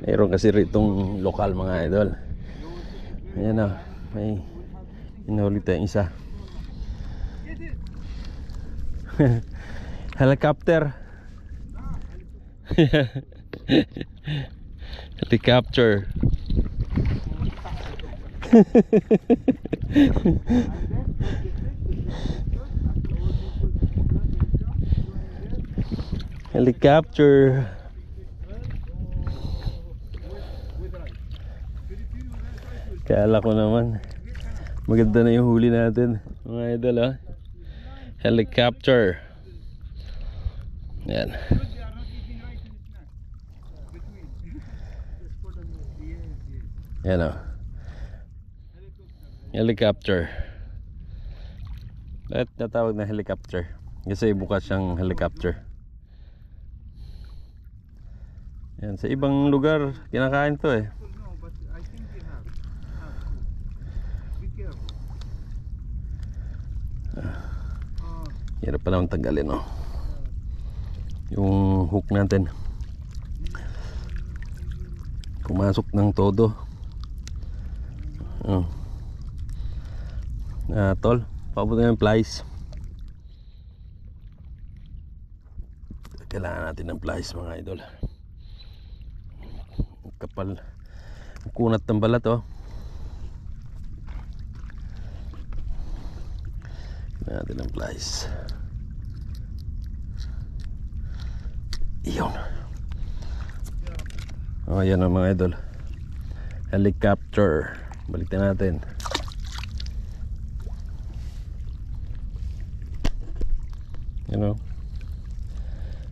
Mayroon kasi ritong lokal mga idol. Ayan na, may inahuli tayong isa. Helicopter. Helicopter. Helicopter. Kala ko naman maganda na yung huli natin mga idol, oh. Helicopter. Yan. Yan, oh. Helicopter. Bakit natawag na helicopter? Kasi bukas siyang helicopter. Yan, sa ibang lugar kinakain to eh. Hirap pa naman tanggalin, no? Yung hook natin pumasok ng todo. Tol, paabot na yung plies. Kailangan natin ng plies mga idol. Kapal ang kunat ng balat, oh. Natin ang plies. Iyon. Oh, yan ang mga idol. Helicopter. Baliktad natin. Yan, oh.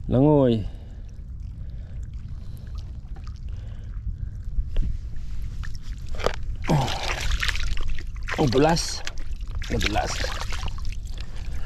Langoy. Oh, bulas. Bulas.